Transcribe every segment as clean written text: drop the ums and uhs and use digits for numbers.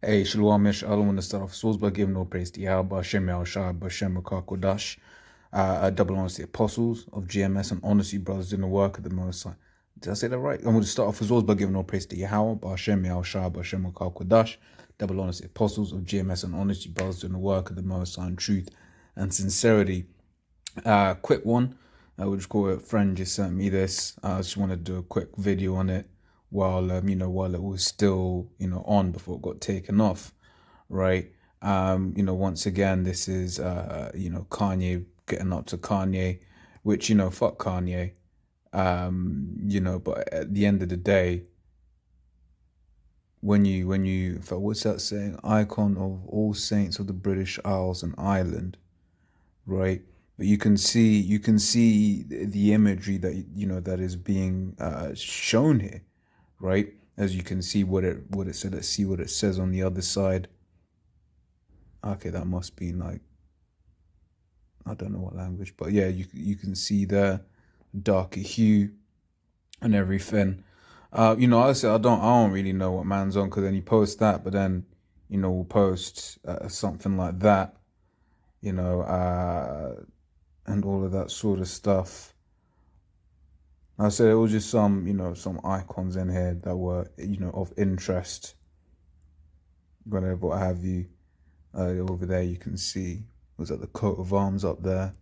Hey, Shalom, I don't want to start off source by giving no praise to Yahweh, Hashem Yahushua, Bashem Kodash, double honors the apostles of GMS and honestly brothers in the work of the Most High. Did I say that right? I'm going to start off as always by giving no praise to Yahweh, Hashem Yahushua, Bashem Kodash, double honors the apostles of GMS and honestly brothers in the work of the Most High in truth and sincerity. Quick one, we'll just call it. Friend just sent me this. I just want to do a quick video on it while while it was still on before it got taken off, right? Once again, this is Kanye getting up to Kanye, which fuck Kanye, but at the end of the day, when you what's that saying? Icon of all saints of the British Isles and Ireland, right? But you can see the imagery that that is being shown here, right? As you can see what it said. Let's see what it says on the other side. Okay, that must be like, I don't know what language, but yeah, you can see the darker hue and everything. Honestly, I don't really know what man's on, because then you post that, but then we'll post something like that, you know, and all of that sort of stuff. I said it was just some icons in here that were of interest, whatever what have you. Over there you can see, was that the coat of arms up there?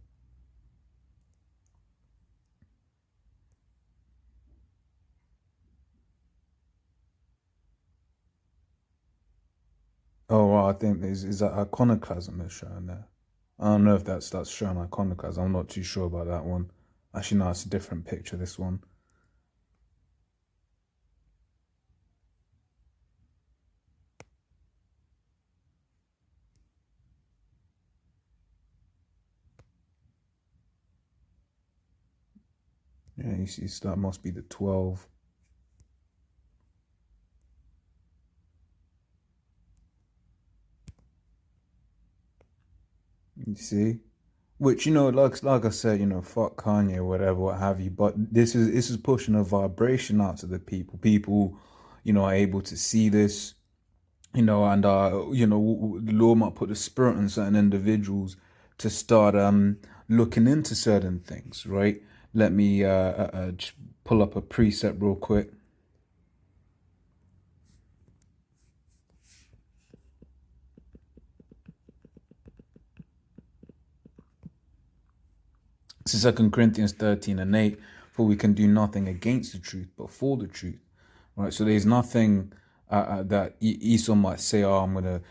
Oh, well, I think is that iconoclasm is showing there. I don't know if that's showing iconoclasm. I'm not too sure about that one. Actually, no, it's a different picture. This one. Yeah, you see, so that must be the 12. You see, which like I said, fuck Kanye, whatever, what have you. But this is pushing a vibration out to the people. People, are able to see this, and the Lord might put the spirit on certain individuals to start looking into certain things, right? Let me pull up a preset real quick. This is 2 Corinthians 13:8. For we can do nothing against the truth, but for the truth, right? So there's nothing that Esau might say, oh, I'm gonna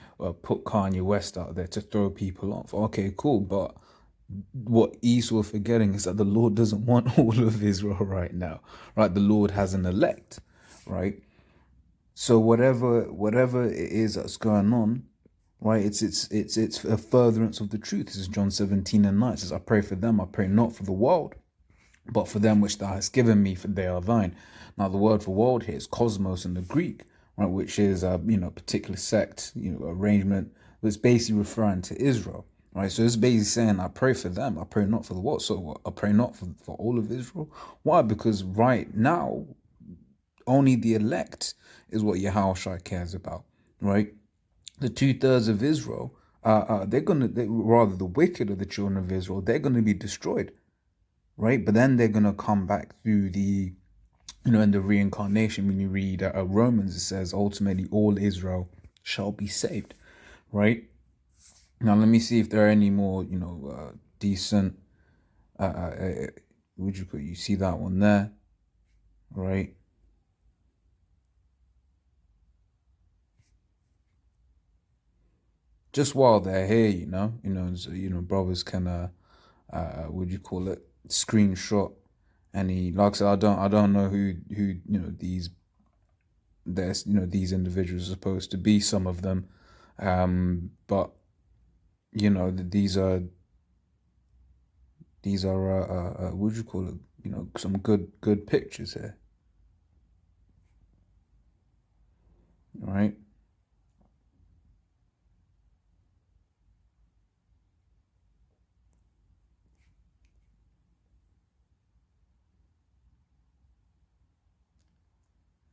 put Kanye West out there to throw people off. Okay, cool, but what Esau is forgetting is that the Lord doesn't want all of Israel right now, right? The Lord has an elect, right? So whatever it is that's going on, right? It's a furtherance of the truth. This is John 17:9. It says, I pray for them, I pray not for the world, but for them which thou hast given me, for they are thine. Now the word for world here is cosmos in the Greek, right, which is a particular sect, arrangement, but it's basically referring to Israel. Right, so it's basically saying, I pray for them, I pray not for the world. So what? I pray not for all of Israel. Why? Because right now, only the elect is what Yahushua cares about, right? The 2/3 of Israel, rather the wicked of the children of Israel, they're gonna be destroyed, right? But then they're gonna come back through the, in the reincarnation. When you read Romans, it says ultimately all Israel shall be saved, right? Now let me see if there are any more, decent. Would you put? You see that one there, right? Just while they're here, so, brothers can what do you call it? Screenshot any. Like I said, I don't know who these individuals are supposed to be. Some of them, but these are what do you call it? Some good pictures here, right?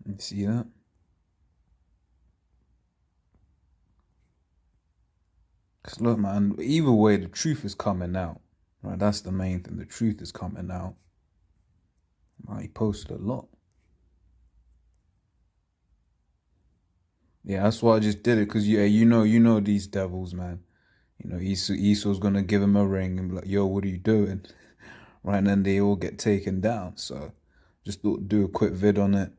You see that? Look, man, either way, the truth is coming out. Right, that's the main thing. The truth is coming out. Right, he posted a lot. Yeah, that's why I just did it, because yeah, you know these devils, man. You know, Esau's gonna give him a ring and be like, "Yo, what are you doing?" Right, and then they all get taken down. So, just do a quick vid on it.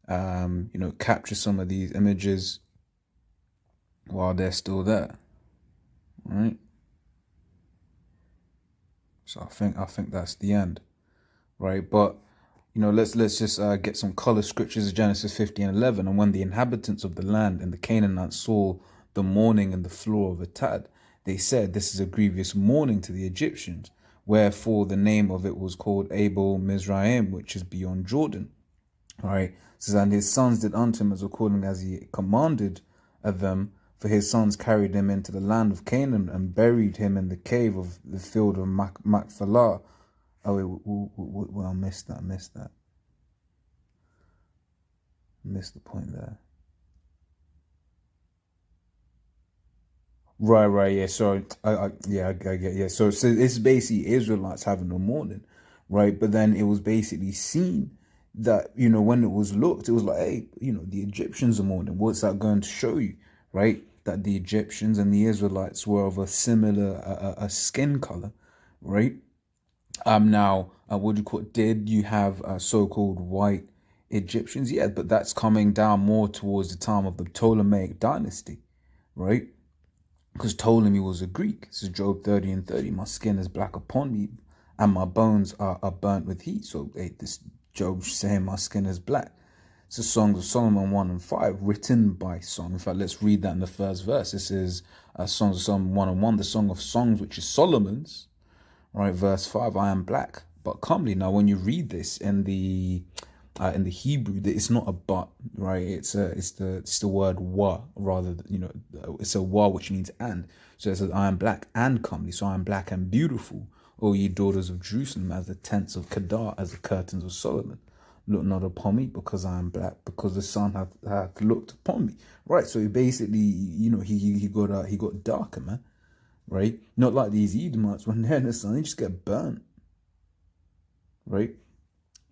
You know, capture some of these images while they're still there. Right. So I think that's the end. Right, but you know, let's just get some color scriptures of Genesis 50:11. And when the inhabitants of the land and the Canaanites saw the mourning in the floor of Atad, they said, "This is a grievous mourning to the Egyptians." Wherefore the name of it was called Abel Mizraim, which is beyond Jordan. All right. It says, and his sons did unto him as according as he commanded of them. For his sons carried him into the land of Canaan and buried him in the cave of the field of Machpelah. Oh, wait, well, I missed that. Missed the point there. Right, yeah. So, I get, yeah. So it's basically Israelites having a mourning, right? But then it was basically seen that, you know, when it was looked, it was like, hey, you know, the Egyptians are mourning. What's that going to show you, right? That the Egyptians and the Israelites were of a similar a skin color, right? Now, what do you call it? Did you have so-called white Egyptians? Yeah, but that's coming down more towards the time of the Ptolemaic dynasty, right? Because Ptolemy was a Greek. This is Job 30:30. My skin is black upon me, and my bones are burnt with heat. So this Job's saying my skin is black. It's the Songs of Solomon 1:5, written by Song. In fact, let's read that in the first verse. This is Songs of Solomon 1:1, the Song of Songs, which is Solomon's. Right, verse 5, I am black but comely. Now, when you read this in the Hebrew, it's not a but, right? It's the word wa, rather, you know, it's a wa, which means and. So it says, I am black and comely. So I am black and beautiful, O ye daughters of Jerusalem, as the tents of Kedar, as the curtains of Solomon. Look not upon me, because I am black, because the sun hath looked upon me. Right. So basically, you know, he got darker, man. Right? Not like these Edomites, when they're in the sun, they just get burnt. Right?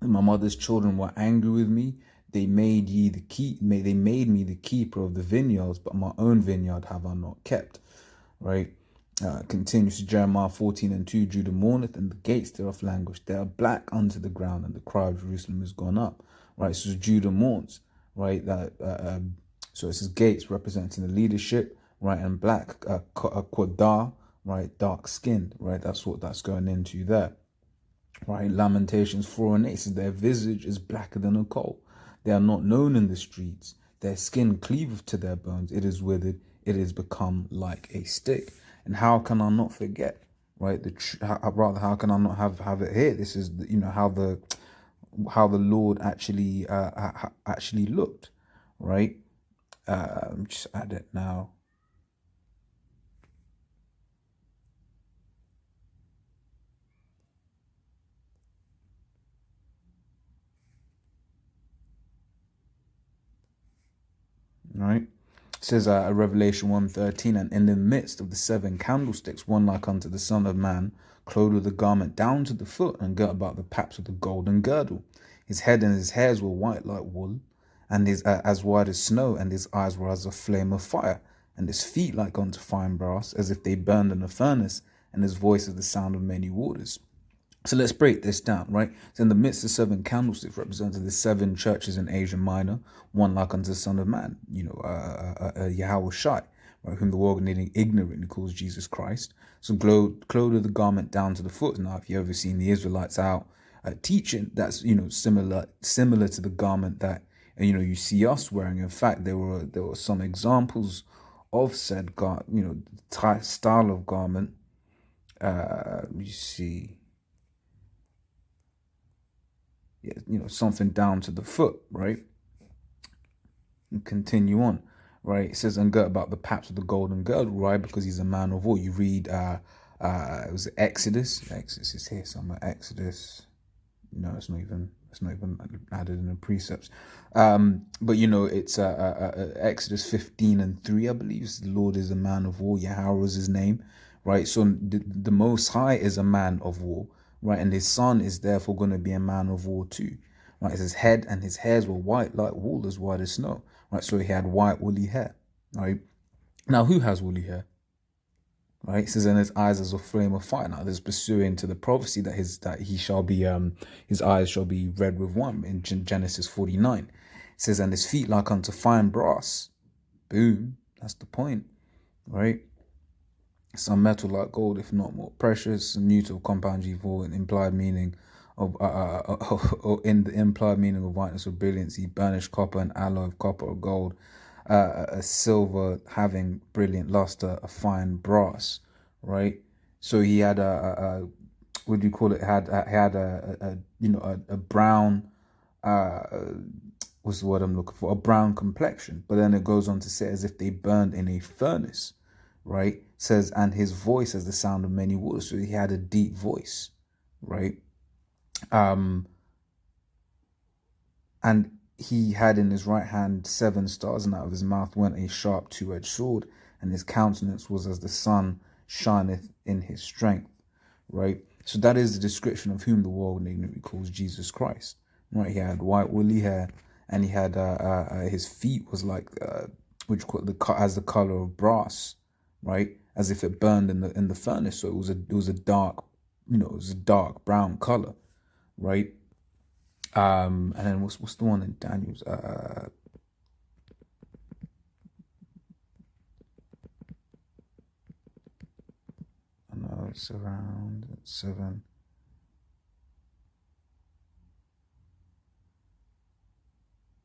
And my mother's children were angry with me. They made they made me the keeper of the vineyards, but my own vineyard have I not kept. Right? Continues to Jeremiah 14:2, Judah mourneth, and the gates thereof languish. They are black unto the ground, and the cry of Jerusalem is gone up. Right? So Judah mourns. Right? So it says gates representing the leadership, right? And black, Kodar, right? Dark skinned, right? That's what that's going into there. Right, Lamentations 4:8 says, their visage is blacker than a coal. They are not known in the streets. Their skin cleaveth to their bones. It is withered. It is become like a stick. And how can I not forget? Right, how can I not have it here? This is, you know, how the Lord actually actually looked, right? Just add it now. Right? It says Revelation 1:13, and in the midst of the seven candlesticks, one like unto the Son of Man, clothed with a garment down to the foot, and girt about the paps with a golden girdle. His head and his hairs were white like wool, and his as white as snow, and his eyes were as a flame of fire, and his feet like unto fine brass, as if they burned in a furnace, and his voice as the sound of many waters. So let's break this down, right? So in the midst of seven candlesticks represented the seven churches in Asia Minor, one like unto the Son of Man, you know, Yahweh Shai, right, whom the world ignorantly calls Jesus Christ. So clothed with the garment down to the foot. Now, if you ever seen the Israelites out teaching, that's, you know, similar to the garment that, you know, you see us wearing. In fact, there were some examples of said style of garment. You see. Yeah, you know, something down to the foot, right? And continue on, right? It says, and girt about the paps of the golden girdle, right? Because he's a man of war. You read, it was Exodus. Exodus is here somewhere. Exodus. No, it's not even. It's not even added in the precepts. But it's Exodus 15:3, I believe. The Lord is a man of war. Yahweh is his name, right? So the Most High is a man of war, right? And his son is therefore going to be a man of war too, right? It's his head, and his hairs were white like wool, as white as snow, right? So he had white woolly hair, right? Now, who has woolly hair? Right, it says, "And his eyes as a flame of fire." Now, there's pursuing to the prophecy that he shall be his eyes shall be red with wine in Genesis 49. It says, "And his feet like unto fine brass." Boom, that's the point, right? Some metal like gold, if not more precious. Neutral compound G4, an implied meaning of in the implied meaning of whiteness or brilliancy, burnished copper, an alloy of copper or gold, a silver having brilliant luster, a fine brass, right? So he had a what do you call it? Had a brown what's the word I'm looking for? A brown complexion. But then it goes on to say as if they burned in a furnace, right? It says, and his voice as the sound of many waters. So he had a deep voice, right? And he had in his right hand 7 stars, and out of his mouth went a sharp two-edged sword, and his countenance was as the sun shineth in his strength, right? So that is the description of whom the world ignorantly calls Jesus Christ, right? He had white woolly hair, and he had his feet was like which call as the color of brass, right? As if it burned in the furnace. So it was a dark, it was a dark brown color, right? And then what's the one in Daniel's? I know it's around 7.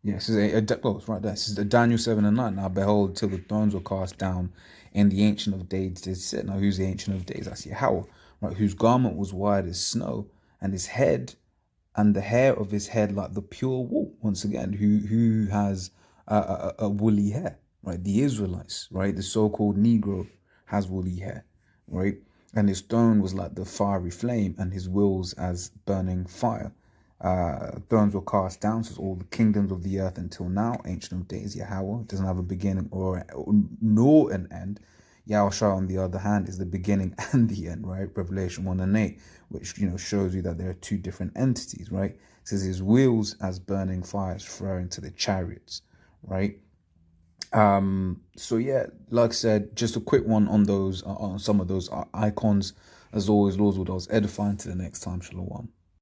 Yes, it's right there. This is Daniel 7:9. Now behold, till the thrones were cast down, and the Ancient of Days did sit. Now who's the Ancient of Days? That's Yahweh, right? Whose garment was white as snow, and his head and the hair of his head like the pure wool. Once again, who has a woolly hair, right? The Israelites, right? The so-called Negro has woolly hair, right? And his throne was like the fiery flame, and his wheels as burning fire. Thrones were cast down, so all the kingdoms of the earth until now. Ancient of Days, Yahweh doesn't have a beginning or nor an end. Yahweh, on the other hand, is the beginning and the end, right? Revelation 1:8, which shows you that there are two different entities, right? It says his wheels as burning fires referring to the chariots, right? So yeah, like I said, just a quick one on those on some of those icons. As always, Lord's will, I was edifying. To the next time, Shalom.